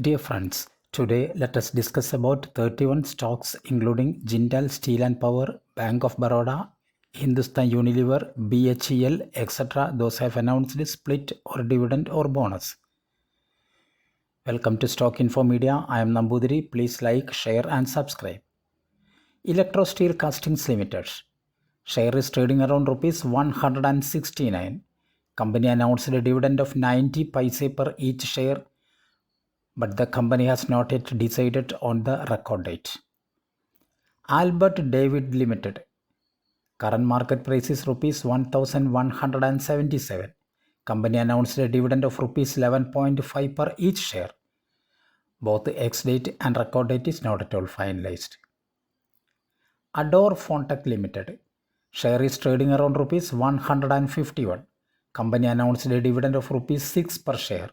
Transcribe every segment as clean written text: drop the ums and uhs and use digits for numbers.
Dear friends, today let us discuss about 31 stocks including Jindal Steel and Power, Bank of Baroda, Hindustan Unilever, BHEL, etc. Those have announced split or dividend or bonus. Welcome to Stock Info Media. I am Nambudiri. Please like, share and subscribe. Electro Steel Castings Limited. Share is trading around rupees 169. Company announced a dividend of 90 paise per each share, but the company has not yet decided on the record date. Albert David Limited. Current market price is rupees 1177. Company announced a dividend of rupees 11.5 per each share. Both the ex-date and record date is not at all finalized. Adore Fontech Limited. Share is trading around rupees 151. Company announced a dividend of rupees 6 per share.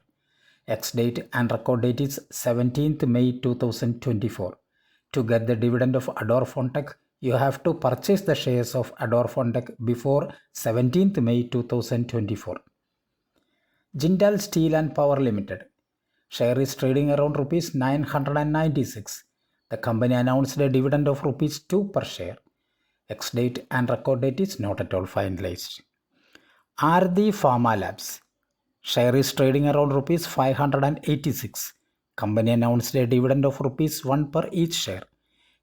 Ex-date and record date is 17th May 2024. To get the dividend of Adore Fontech, you have to purchase the shares of Adore Fontech before 17th May 2024. Jindal Steel and Power Limited. Share is trading around rupees 996. The company announced a dividend of rupees 2 per share. Ex-date and record date is not at all finalized. Aarti Pharma Labs. Share is trading around rupees 586. Company announced a dividend of rupees 1 per each share.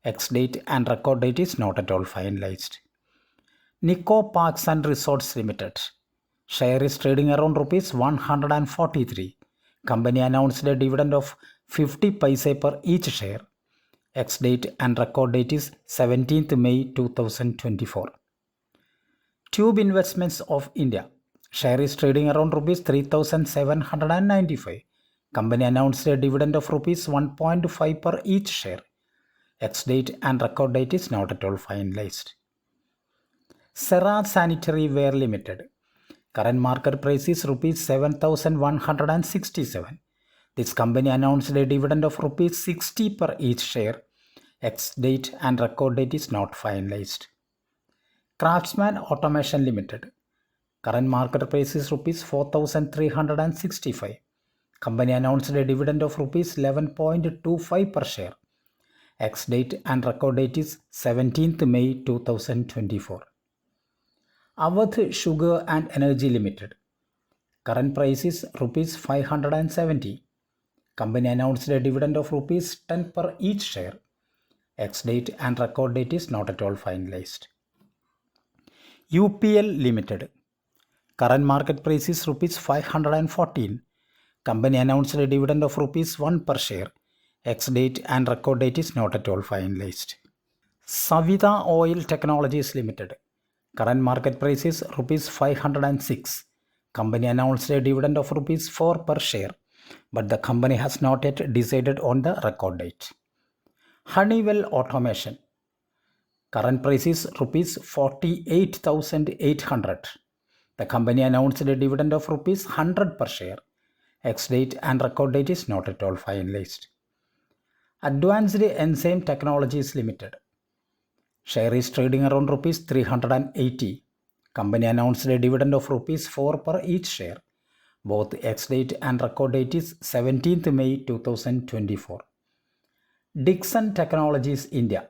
Ex-date and record date is not at all finalized. Nico Parks and Resorts Limited. Share is trading around rupees 143. Company announced a dividend of 50 paise per each share. Ex-date and record date is 17th May 2024. Tube Investments of India. Share is trading around rupees 3,795. Company announced a dividend of rupees 1.5 per each share. Ex-date and record date is not at all finalized. Cera Sanitary Ware Limited. Current market price is rupees 7,167. This company announced a dividend of rupees 60 per each share. Ex-date and record date is not finalized. Craftsman Automation Limited. Current market price is rupees 4,365. Company announced a dividend of rupees 11.25 per share. Ex-date and record date is 17th May 2024. Awadh Sugar and Energy Limited. Current price is rupees 570. Company announced a dividend of rupees 10 per each share. Ex-date and record date is not at all finalized. UPL Limited. Current market price is rupees 514. Company announced a dividend of rupees 1 per share. Ex-date and record date is not at all finalized. Savita Oil Technologies Limited. Current market price is rupees 506. Company announced a dividend of rupees 4 per share, but the company has not yet decided on the record date. Honeywell Automation. Current price is rupees 48,800. The company announced a dividend of rupees 100 per share. Ex-date and record date is not at all finalized. Advanced Enzyme Technologies Limited. Share is trading around rupees 380. Company announced a dividend of rupees 4 per each share. Both ex-date and record date is 17th May 2024. Dixon Technologies India.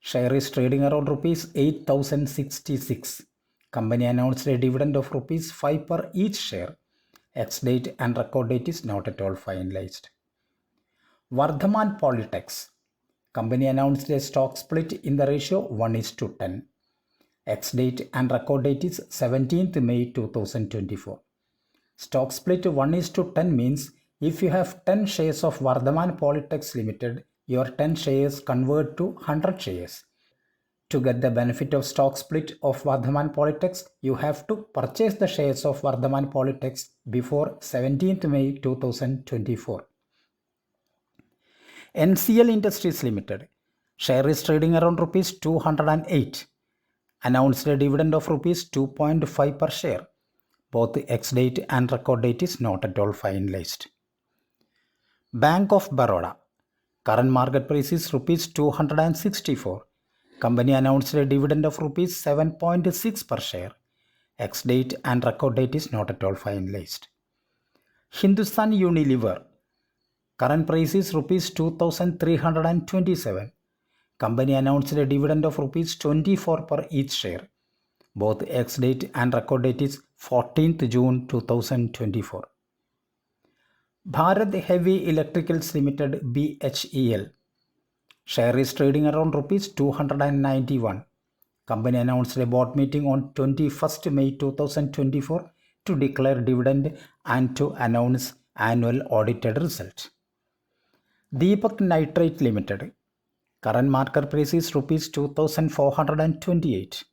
Share is trading around rupees 8,066. Company announced a dividend of rupees 5 per each share. Ex-date and record date is not at all finalized. Vardhaman Polytechs. Company announced a stock split in the ratio 1:10. Ex-date and record date is 17th May 2024. Stock split 1:10 means if you have 10 shares of Vardhaman Polytechs Limited, your 10 shares convert to 100 shares. To get the benefit of stock split of Vardhaman Polytechs, you have to purchase the shares of Vardhaman Polytechs before 17th May 2024. NCL Industries Limited. Share is trading around rupees 208. Announced a dividend of rupees 2.5 per share. Both the ex-date and record date is not at all finalized. Bank of Baroda. Current market price is rupees 264. Company announced a dividend of rupees 7.6 per share. Ex-date and record date is not at all finalized. Hindustan Unilever. Current price is rupees 2327. Company announced a dividend of rupees 24 per each share. Both ex-date and record date is 14th June 2024. Bharat Heavy Electricals Limited BHEL. Share is trading around rupees 291. Company announced a board meeting on 21st May 2024 to declare dividend and to announce annual audited result. Deepak Nitrite Limited. Current market price is rupees 2428.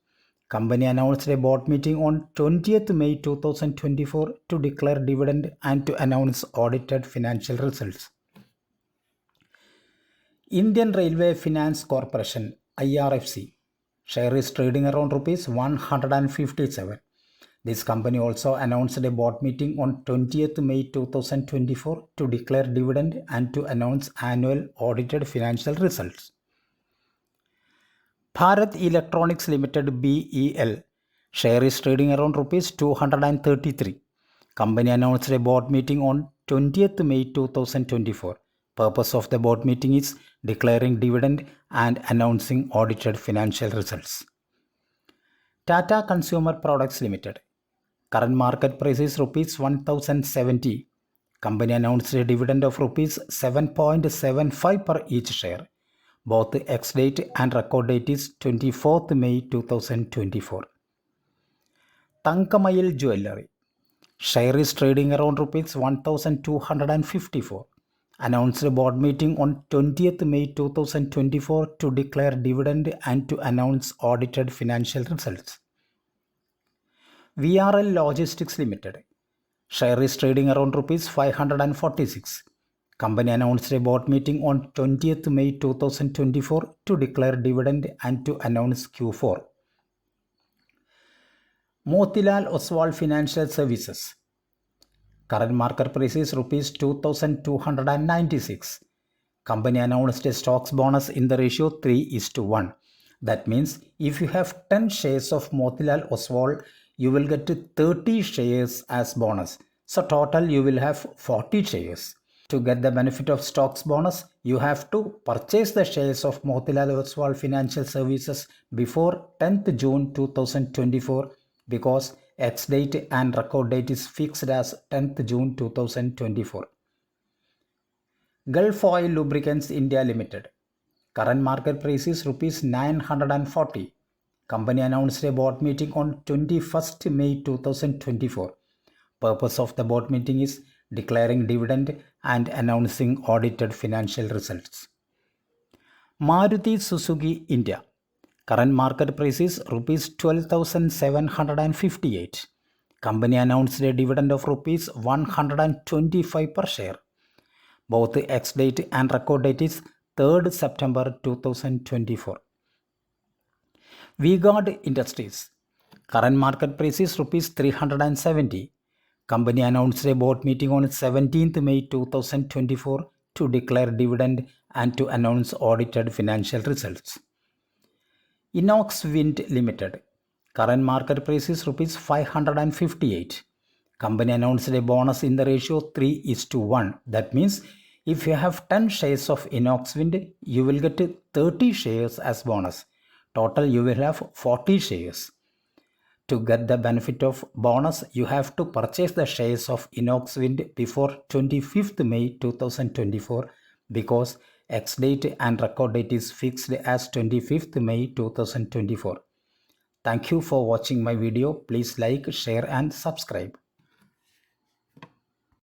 Company announced a board meeting on 20th May 2024 to declare dividend and to announce audited financial results. Indian Railway Finance Corporation IRFC. Share is trading around rupees 157. This company also announced a board meeting on 20th May 2024 to declare dividend and to announce annual audited financial results. Bharat Electronics Limited BEL. Share is trading around rupees 233. Company announced a board meeting on 20th May 2024. Purpose of the board meeting is declaring dividend and announcing audited financial results. Tata Consumer Products Limited. Current market price is rupees 1070. Company announced a dividend of rupees 7.75 per each share. Both ex-date and record date is 24th May 2024. Thankamayil Jewellery. Share is trading around rupees 1254. Announced a board meeting on 20th May 2024 to declare dividend and to announce audited financial results. VRL Logistics Limited. Share is trading around rupees 546. Company announced a board meeting on 20th May 2024 to declare dividend and to announce Q4. Motilal Oswal Financial Services. Current market price is rupees 2296. Company announced a stocks bonus in the ratio 3:1. That means if you have 10 shares of Motilal Oswal, you will get 30 shares as bonus. So total you will have 40 shares. To get the benefit of stocks bonus, you have to purchase the shares of Motilal Oswal Financial Services before 10th June 2024 because ex-date and record date is fixed as 10th June 2024. Gulf Oil Lubricants India Limited. Current market price is rupees 940. Company announced a board meeting on 21st May 2024. Purpose of the board meeting is declaring dividend and announcing audited financial results. Maruti Suzuki India. Current market price is rupees 12,758. Company announced a dividend of rupees 125 per share. Both ex-date and record date is 3rd September 2024. V-Guard Industries. Current market price is rupees 370. Company announced a board meeting on 17th May 2024 to declare dividend and to announce audited financial results. Inox Wind Limited. Current market price is rupees 558. Company announced a bonus in the ratio 3:1. That means if you have 10 shares of Inox Wind, you will get 30 shares as bonus. Total you will have 40 shares. To get the benefit of bonus, you have to purchase the shares of Inox Wind before 25th May 2024 because ex-date and record date is fixed as 25th May 2024. Thank you for watching my video. Please like, share and subscribe.